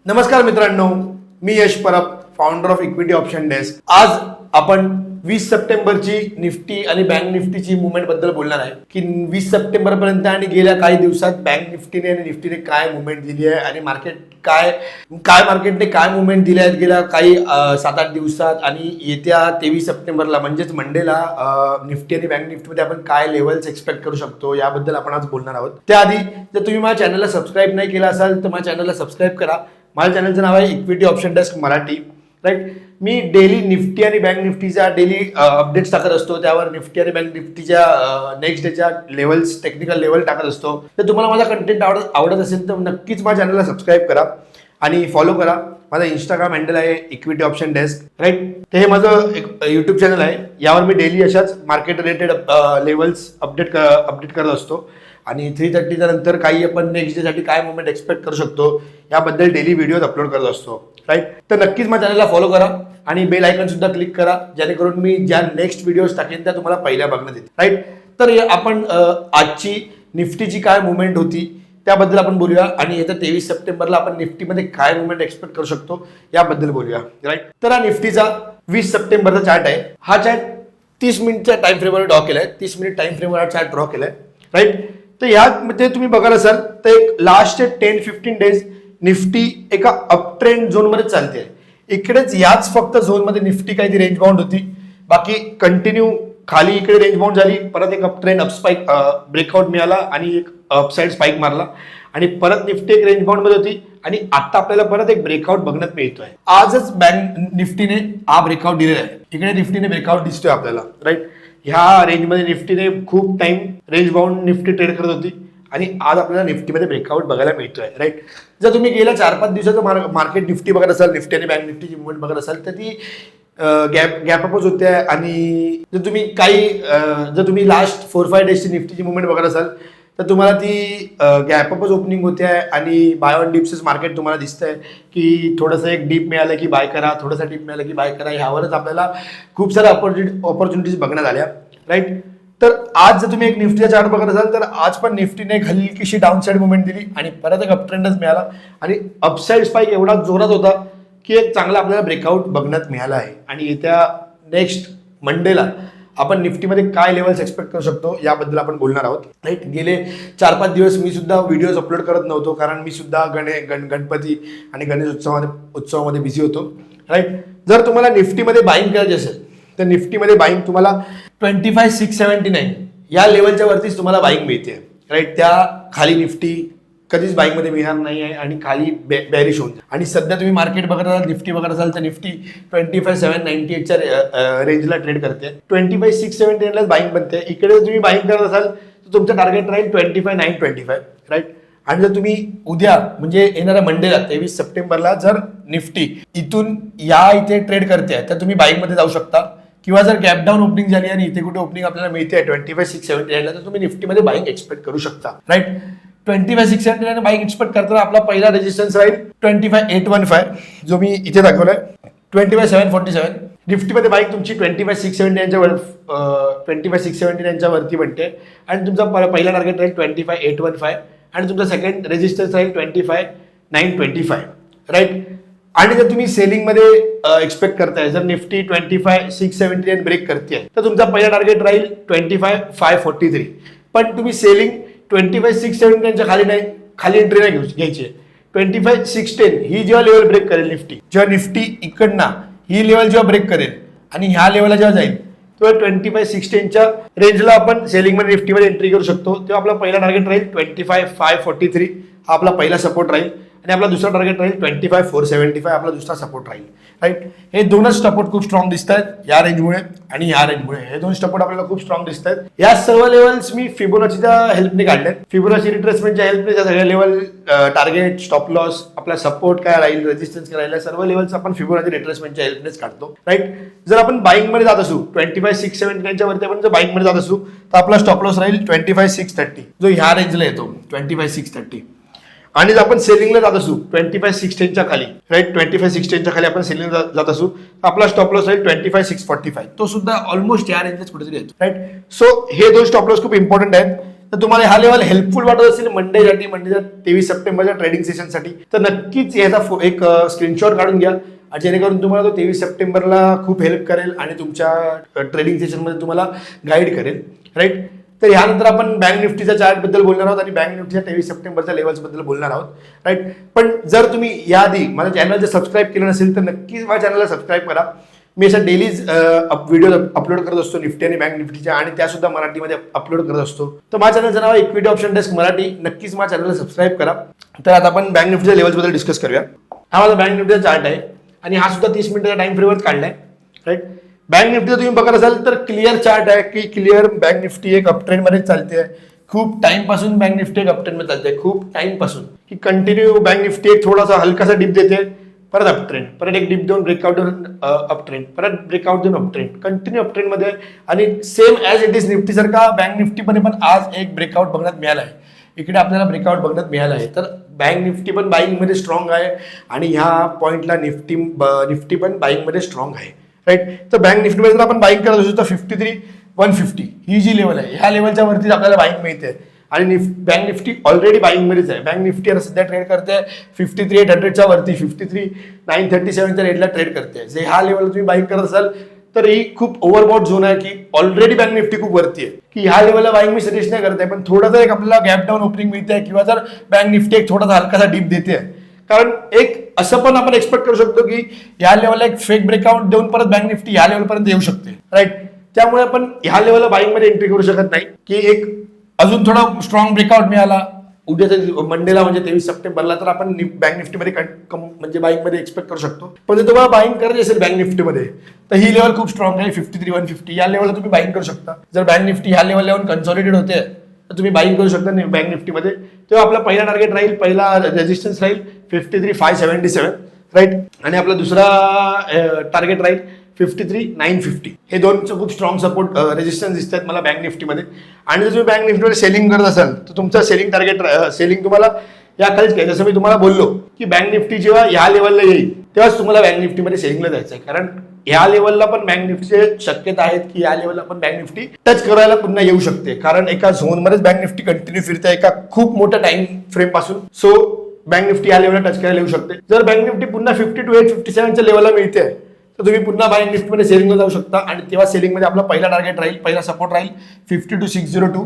नमस्कार मित्रांनो, मी Yash Parab, founder of equity option desk. आज आपण 20 सप्टेंबरची निफ्टी आणि बँक निफ्टीची मुवमेंट बद्दल बोलणार आहे की 20 सप्टेंबर पर्यंत आणि गेल्या काही दिवसात बँक निफ्टीने आणि निफ्टीने काय मुवमेंट दिली आहे आणि मार्केटने काय मुवमेंट दिली आहेत गेल्या काही 7-8 दिवसात आणि येत्या 23 सप्टेंबरला म्हणजेच मंडेला निफ्टी आणि बँक निफ्टीमध्ये आपण काय लेवल्स एक्सपेक्ट करू शकतो याबद्दल आपण आज बोलणार आहोत. त्याआधी जर तुम्ही माझ्या चॅनलला सबस्क्राईब नाही केला असाल तर माझ्या चॅनलला सबस्क्राईब करा. माझ्या चॅनलचं नाव आहे equity option desk Marathi. Right, मी डेली निफ्टी आणि बँक निफ्टीच्या डेली अपडेट्स टाकत असतो. त्यावर निफ्टी आणि बँक निफ्टीच्या नेक्स्ट डेच्या लेवल्स, टेक्निकल लेवल टाकत असतो. तर तुम्हाला माझा कंटेंट आवडत असेल तर नक्कीच माझ्या चॅनलला सबस्क्राईब करा आणि फॉलो करा. माझा इंस्टाग्राम हँडल आहे इक्विटी ऑप्शन डेस्क. राईट, ते हे माझं एक यूट्यूब चॅनल आहे. यावर मी डेली अशाच मार्केट रिलेटेड लेवल्स अपडेट करत असतो आणि 3:30च्या नंतर काही आपण नेक्स्ट डेसाठी काय मुवमेंट एक्सपेक्ट करू शकतो याबद्दल डेली व्हिडिओज अपलोड करत असतो. राईट, तर नक्कीच माझ्या चॅनलला फॉलो करा आणि बेल आयकॉन सुद्धा क्लिक करा जेणेकरून मी ज्या नेक्स्ट व्हिडिओज टाकेन त्या तुम्हाला पहिल्या बघण्यात येतील. राईट, तर आपण आजची निफ्टीची काय मुवमेंट होती त्याबद्दल आपण बोलूया आणि येत्या 23 सप्टेंबरला आपण निफ्टीमध्ये काय मुवमेंट एक्सपेक्ट करू शकतो याबद्दल बोलूया. राईट, तर हा निफ्टीचा 20 सप्टेंबरचा चार्ट आहे. हा चार्ट 30 मिनिटच्या टाइम फ्रेमवर ड्रॉ केलाय. 30 मिनिट टाइम फ्रेमवर हा चार्ट ड्रॉ केलाय. राईट, तर यामध्ये तुम्ही बघाल असाल तर एक लास्ट 10-15 डेज निफ्टी एका अप ट्रेंड झोनमध्ये चालते. इकडेच याच फक्त झोनमध्ये निफ्टी काही रेंज बाउंड होती. बाकी कंटिन्यू खाली इकडे रेंज बाउंड झाली, परत एक अप ट्रेंड स्पाइक ब्रेकआउट मिळाला आणि एक अपसाइड स्पाइक मारला आणि परत निफ्टी एक रेंज बाउंड मध्ये होती आणि आता आपल्याला परत एक ब्रेकआउट बघण्यात मिळतोय. आजच बँक निफ्टीने हा ब्रेकआउट दिलेला आहे. इकडे निफ्टीने ब्रेकआउट दिसतोय आपल्याला. राईट, ह्या रेंजमध्ये निफ्टीने खूप time range bound Nifty trade करत होती आणि आज आपल्याला निफ्टीमध्ये ब्रेकआउट बघायला मिळतोय. राईट, जर तुम्ही गेल्या 4-5 दिवसाचं मार्केट निफ्टी बघत असाल, निफ्टी आणि बँक निफ्टीची मुवमेंट बघत असाल तर ती गॅपअपच होते आणि जर तुम्ही लास्ट 4-5 डेजची निफ्टीची मुवमेंट बघत असाल तर तुम्हाला ती गॅपअपच ओपनिंग होते आहे आणि बाय ऑन डिप्सच मार्केट तुम्हाला दिसतंय की थोडंसं एक डीप मिळालं की बाय करा, थोडंसं डीप मिळालं की बाय करा. ह्यावरच आपल्याला खूप साऱ्या ऑपॉर्च्युनिटीज बघण्यात आल्या. राईट, तर आज जर तुम्ही एक निफ्टीचा चार्ट बघत असाल तर आज पण निफ्टीने एक हलकीशी डाऊन साईड मुवमेंट दिली आणि परत एक अपट्रेंडच मिळाला आणि अपसाईड स्पाइक एवढा जोरात होता की एक चांगला आपल्याला ब्रेकआउट बघण्यात मिळाला आहे. आणि येत्या नेक्स्ट मंडेला आपण निफ्टीमध्ये काय लेवल्स एक्सपेक्ट करू शकतो याबद्दल आपण बोलणार आहोत. राईट, गेले 4-5 दिवस मी सुद्धा व्हिडिओज अपलोड करत नव्हतो कारण मी सुद्धा गणपती आणि गणेश उत्सवामध्ये बिझी होतो. राईट, जर तुम्हाला निफ्टीमध्ये बाईंग करायची असेल तर निफ्टीमध्ये बाईंग तुम्हाला 25,679 या लेवलच्या वरतीच तुम्हाला बाईंग मिळते. राईट, त्या खाली निफ्टी कधीच बाईंगमध्ये मिळणार नाही आहे आणि खाली बॅरिश होऊन. आणि सध्या तुम्ही मार्केट बघत असाल, निफ्टी बघत असाल तर निफ्टी 25,798च्या रेंजला ट्रेड करते. 25,679लाच बाईंग बनते. इकडे तुम्ही बाईंग करत असाल तर तुमचं टार्गेट राहील 25,925. राईट, आणि जर तुम्ही उद्या म्हणजे येणाऱ्या मंडेला 23 सप्टेंबरला जर निफ्टी इथून इथे ट्रेड करते तर तुम्ही बाईंगमध्ये जाऊ शकता किंवा जर गॅप डाऊन ओपनिंग झाली आणि इथे कुठे ओपनिंग आपल्याला मिळते 25,679ला तर तुम्ही निफ्टीमध्ये बाईंग एक्सपेक्ट करू शकता. राईट, 25,679 बाईंग एक्सपेक्ट करताना आपला पहिला रेजिस्टन्स राहील 25,815 जो मी इथे दाखवलाय. 25,747 निफ्टीमध्ये बाईंग तुमची 25,679 वरती बनते आणि तुमचा पहिला टार्गेट राहील 25,815 आणि तुमचा सेकंड रेजिस्टन्स राहील 25,925. राईट, आणि जर तुम्ही सेलिंगमध्ये एक्सपेक्ट करताय, जर निफ्टी 25,679 ब्रेक करते तर तुमचा पहिला टार्गेट राहील 25,543. पण तुम्ही सेलिंग 25,679च्या खाली एंट्री नाही घ्यायची. 25,610 ही जेव्हा लेवल ब्रेक करेल जेव्हा निफ्टी इकडनं ही लेवल जेव्हा ब्रेक करेल आणि ह्या लेवलला जेव्हा जाईल तेव्हा 25,610च्या रेंजला आपण सेलिंगमध्ये निफ्टीमध्ये एंट्री करू शकतो. तेव्हा आपला पहिला टार्गेट राहील 25,543 हा आपला पहिला सपोर्ट राहील आणि आपला दुसरा टार्गेट राहील 25,475 आपला दुसरा सपोर्ट राहील. राईट, हे दोनच सपोर्ट खूप स्ट्रॉंग दिसत आहेत या रेंजमुळे आणि या रेंजमुळे. हे दोन सपोर्ट आपल्याला खूप स्ट्रॉंग दिसत आहेत. या सर्व लेवल्स मी फिबोनाचीच्या हेल्पने काढले. फिबोनाची रिट्रेसमेंटच्या हेल्पने त्या सगळ्या लेवल, टार्गेट, स्टॉप लॉस, आपला सपोर्ट काय राहील, रेजिस्टन्स काय राहील, सर्व लेवल्स आपण फिबोनाची रिट्रेसमेंटच्या हेल्पनेच काढतो. राईट, जर आपण बाईंगमध्ये जात असू 25,679च्या वरती आपण जर बाईंगमध्ये जात असू तर आपला स्टॉप लॉस राहील 25,630 जो ह्या रेंजला येतो 25,630. आणि जर आपण सेलिंगला जात असू 25,610च्या खाली, राईट, 25,610च्या खाली आपण सेलिंग जात असू आपला स्टॉप लॉस राहील 25,645 तो सुद्धा ऑलमोस्ट या रेंजच कुठेतरी येतो. राईट, सो हे दोन स्टॉप लॉस खूप इम्पॉर्टंट आहेत. तर तुम्हाला हा लेवल हेल्पफुल वाटत असेल मंडेच्या 23 सप्टेंबरच्या ट्रेडिंग सेशनसाठी, तर नक्कीच याचा एक स्क्रीनशॉट काढून घ्या, जेणेकरून तुम्हाला तो 23 सप्टेंबरला खूप हेल्प करेल आणि तुमच्या ट्रेडिंग सेशनमध्ये तुम्हाला गाईड करेल. राईट. तर ह्यानंतर आपण बँक निफ्टीच्या चार्ट बद्दल बोलणार आहोत आणि बँक निफ्टीच्या 23 सप्टेंबरच्या लेवल्स बद्दल बोलणार आहोत. राईट. पण जर तुम्ही याआधी माझ्या चॅनल जर सबस्क्राईब केलं नसेल तर नक्कीच माझ्या चॅनलला सबस्क्राईब करा. मी अशा डेलीज व्हिडिओ अपलोड करत असतो निफ्टी आणि बँक निफ्टीच्या, आणि त्यासुद्धा मराठीमध्ये अपलोड करत असतो. तर माझ्या चॅनलचं नाव आहे इक्विटी ऑप्शन डेस्क मराठी. नक्कीच माझ्या चॅनलला सबस्क्राईब करा. तर आता आपण बँक निफ्टीच्या लेवल्स बद्दल डिस्कस करूया. हा माझा बँक निफ्टीचा चार्ट आहे आणि हा सुद्धा 30 मिनिटाच्या टाइम फ्रेमवर काढलाय. राईट. बँक निफ्टी तुम्ही बघत असाल तर क्लिअर चार्ट आहे की क्लिअर बँक निफ्टी एक अपट्रेंड मध्ये चालते. खूप टाइम पासून बँक निफ्टी एक अपट्रेंड मध्ये चालते, खूप टाइम पासून की कंटिन्यू बँक निफ्टी एक थोडासा हलकासा डिप देते, परत अपट्रेंड, परत एक डिप देऊन ब्रेकआउट देऊन अपट्रेंड, परत ब्रेकआउट देऊन अपट्रेंड, कंटिन्यू अपट्रेंड मध्ये. आणि same as it is Nifty सारखा बँक निफ्टीमध्ये पण आज एक ब्रेकआउट बघण्यात मिळाला आहे. इकडे आपल्याला ब्रेकआउट बघण्यात मिळाला आहे. तर बँक निफ्टी पण बाईंगमध्ये स्ट्रॉंग आहे आणि ह्या पॉईंटला निफ्टी पण बाईंगमध्ये स्ट्रॉंग आहे. राईट. तर बँक निफ्टीमध्ये जर आपण बाईंग करत असू तर 53,150 ही जी लेवल आहे, ह्या लेवलच्या वरतीच आपल्याला बाईंग मिळते. आणि बँक निफ्टी ऑलरेडी बाईंगमध्येच आहे. बँक निफ्टी आता सध्या ट्रेड करते 53,800च्या वरती, 53,937च्या रेटला ट्रेड करते. जे ह्या लेवलला तुम्ही बाईंग करत असाल तर ही खूप ओव्हरबॉट झोन आहे की ऑलरेडी बँक निफ्टी खूप वरती आहे, की ह्या लेवलला बाईंग मी सजेस्ट नाही करत आहे. पण थोडं जर एक आपल्याला गॅप डाऊन ओपनिंग मिळते किंवा जर बँक निफ्टी एक थोडासा हलकासा डीप देते, कारण एक असं पण आपण एक्सपेक्ट करू शकतो की ह्या लेवलला एक फेक ब्रेकआउट देऊन परत बँक निफ्टी ह्या लेवलपर्यंत येऊ शकते. राईट. त्यामुळे आपण ह्या लेवलला बाईंगमध्ये एंट्री करू शकत नाही की एक अजून थोडा स्ट्रॉंग ब्रेकआउट मिळाला उद्याच्या मंडेला म्हणजे 23 सप्टेंबरला, तर आपण बँक निफ्टीमध्ये म्हणजे बाईंगमध्ये एक्सपेक्ट करू शकतो. पण जर तुम्हाला बाईंग करायची असेल बँक निफ्टीमध्ये तर ही लेवल खूप स्ट्रॉंग आहे. 53,150 या लेवलला तुम्ही बाईंग करू शकता. जर बँक निफ्टी ह्या लेवलला येऊन कन्सॉलिडेट होते तर तुम्ही बाईंग करू शकता बँक निफ्टीमध्ये. तेव्हा आपला पहिला टार्गेट राहील, पहिला रेजिस्टन्स राहील 53,577. राईट. आणि आपला दुसरा टार्गेट राहील 53,950. हे दोनचं खूप स्ट्रॉंग सपोर्ट रेजिस्टन्स दिसतात मला बँक निफ्टीमध्ये. आणि जर तुम्ही बँक निफ्टीमध्ये सेलिंग करत असाल तर तुमचं सेलिंग टार्गेट सेलिंग तुम्हाला या खालीच घ्यायचं. जसं मी तुम्हाला बोललो की बँक निफ्टी जेव्हा या लेवलला येईल तेव्हाच तुम्हाला बँक निफ्टीमध्ये सेलिंगला जायचं आहे, कारण या लेवलला पण बँक निफ्टीचे शक्यता आहेत की या लेवलला पण बँक निफ्टी टच करायला पुन्हा येऊ शकते, कारण एका झोनमध्येच बँक निफ्टी कंटिन्यू फिरते एका खूप मोठ्या टाइम फ्रेम पासून. सो बँक निफ्टी या लेवलला टच करायला येऊ शकते. जर बँक निफ्टी पुन्हा 52,857च्या लेवलला मिळते तर तुम्ही पुन्हा बँक निफ्टीमध्ये सेलिंगला जाऊ शकता. आणि तेव्हा सेलिंगमध्ये आपला पहिला टार्गेट राहील, पहिला सपोर्ट राहील 52,602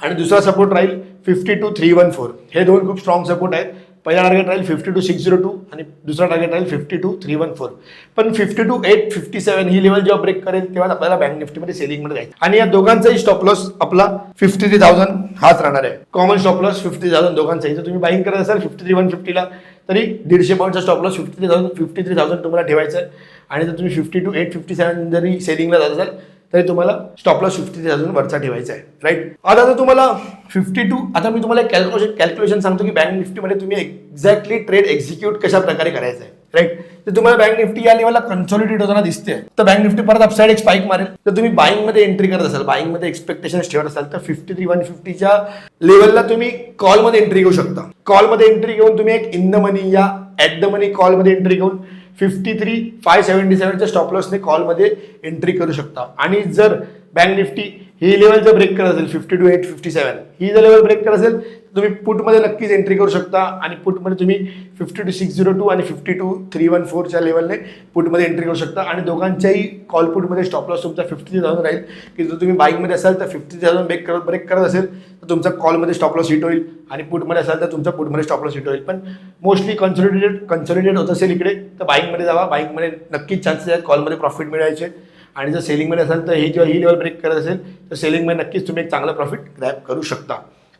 आणि दुसरा सपोर्ट राहील 52,314. हे दोन खूप स्ट्रॉंग सपोर्ट आहेत. पहिला टार्गेट राहील 52,602 आणि दुसरा टार्गेट राहील 52,314. पण 52,857 ही लेवल जेव्हा ब्रेक करेल तेव्हा आपल्याला बँक निफ्टीमध्ये सेलिंगमध्ये जायचं. आणि या दोघांचाही स्टॉप लॉस आपला 53,000 हाच राहणार आहे. कॉमन स्टॉप लॉस 50,000 दोघांचाही. जर तुम्ही बाईंग करत असाल 53,150ला तरी 150 पॉईंटचा स्टॉप लॉस 53,000 तुम्हाला ठेवायचा आहे. आणि जर तुम्ही 52,857 जरी सेलिंगला जात असाल तरी तुम्हाला स्टॉप लॉस 53,000 वरचा ठेवायचा आहे. राईट. आता जर तुम्हाला 52, आता मी तुम्हाला कॅल्क्युलेशन सांगतो की बँक निफ्टीमध्ये तुम्ही एक्झॅक्टली ट्रेड एक्झिक्यूट कशा प्रकारे करायचं आहे. राईट. तर तुम्हाला बँक निफ्टी या लेवलला कन्सॉलिडेट होताना दिसते तर बँक निफ्टी परत अपसाइड एक स्पाइक मारेल. तर तुम्ही बाईंगमध्ये एंट्री करत असाल, बाईंगमध्ये एक्सपेक्टेशन ठेवत असाल तर 53,150च्या लेवलला तुम्ही कॉलमध्ये एंट्री घेऊ शकता. कॉलमध्ये एंट्री घेऊन तुम्ही एक इन द मनी या ॲट द मनी कॉलमध्ये एंट्री घेऊन 53,577च्या स्टॉप लॉसने कॉलमध्ये एंट्री करू शकता. आणि जर बँक निफ्टी ही लेवल जर ब्रेक करत असेल 52,857 ही जर लेवल ब्रेक करत असेल तुम्ही पुटमध्ये नक्कीच एंट्री करू शकता. आणि पुटमध्ये तुम्ही 52,602 आणि 52,314च्या लेवलने पुटमध्ये एंट्री करू शकता. आणि दोघांच्याही कॉल पुटमध्ये स्टॉप लॉस तुमचा 50,000 राहील, की जर तुम्ही बाईंगमध्ये असाल तर 50,000 ब्रेक करत असेल तर तुमचा कॉलमध्ये स्टॉप लॉस हिट होईल आणि पुटमध्ये असाल तर तुमचा पुटमध्ये स्टॉप लॉस हिट होईल. पण मोस्टली कन्सॉलिडेट होत असेल इकडे तर बाईंगमध्ये जावा. बाईंगमध्ये नक्कीच चान्सेस आहेत कॉलमध्ये प्रॉफिट मिळायचे. आणि जर सेलिंगमध्ये असाल तर ही जेव्हा ही लेवल ब्रेक करत असेल तर सेलिंगमध्ये नक्कीच तुम्ही एक चांगला प्रॉफिट ग्रॅब करू शकता.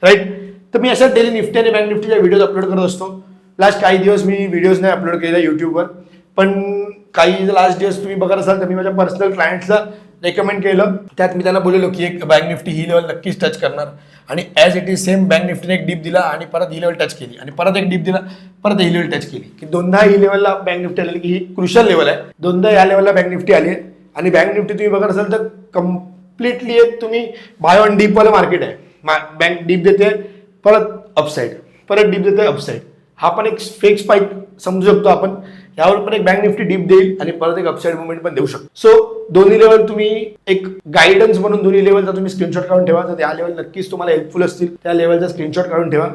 राईट. तर मी अशा डेली निफ्टी आणि बँक निफ्टीच्या व्हिडिओज अपलोड करत असतो. लास्ट काही दिवस मी व्हिडिओज नाही अपलोड केले यूट्यूबवर, पण काही लास्ट दिवस तुम्ही बघत असाल तर मी माझ्या पर्सनल क्लायंट्सला रेकमेंड केलं. त्यात मी त्यांना बोललेलो की एक बँक निफ्टी ही लेवल नक्कीच टच करणार. आणि as it is same bank निफ्टीने एक डीप दिला आणि परत ही लेवल टच केली आणि परत एक डीप दिला, परत ही लेवल टच केली, की दोनदा ही लेवलला बँक निफ्टी आलेली, की ही क्रुशियल लेवल आहे. दोनदा या लेवलला बँक निफ्टी आली आहे. आणि बँक निफ्टी तुम्ही बघत असाल तर कम्प्लिटली एक तुम्ही बाय ऑन डीपवालं मार्केट आहे. बँक डीप देते परत अपसाईड, परत डीप देते अपसाईड. हा पण एक फेक स्पाइक समजू शकतो आपण. यावर पण एक बँक निफ्टी डीप देईल आणि परत एक अपसाइड मुवमेंट पण देऊ शकतो. सो दोन्ही लेवल तुम्ही एक गायडन्स म्हणून दोन्ही लेवलचा तुम्ही स्क्रीनशॉट काढून ठेवा. तर त्या लेवल नक्कीच तुम्हाला हेल्पफुल असतील. त्या लेवलचा स्क्रीनशॉट काढून ठेवा.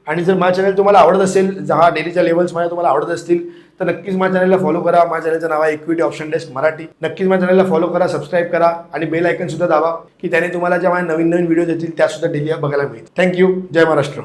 आणि जर माझ्या चॅनल तुम्हाला आवडत असेल, हा डेलीच्या लेवल्स माझ्या तुम्हाला आवडत असतील तर नक्कीच माझ्या चॅनलला फॉलो करा. माझ्या चॅनलचं नाव आहे इक्विटी ऑप्शन डेस्क मराठी. नक्कीच माझ्या चॅनलला फॉलो करा, सबस्क्राईब करा आणि बेल आयकन सुद्धा दाबा की त्याने तुम्हाला ज्या माझ्या नवीन नवीन व्हिडिओ येतील त्या सुद्धा डेली बघायला मिळतील. थँक्यू. जय महाराष्ट्र.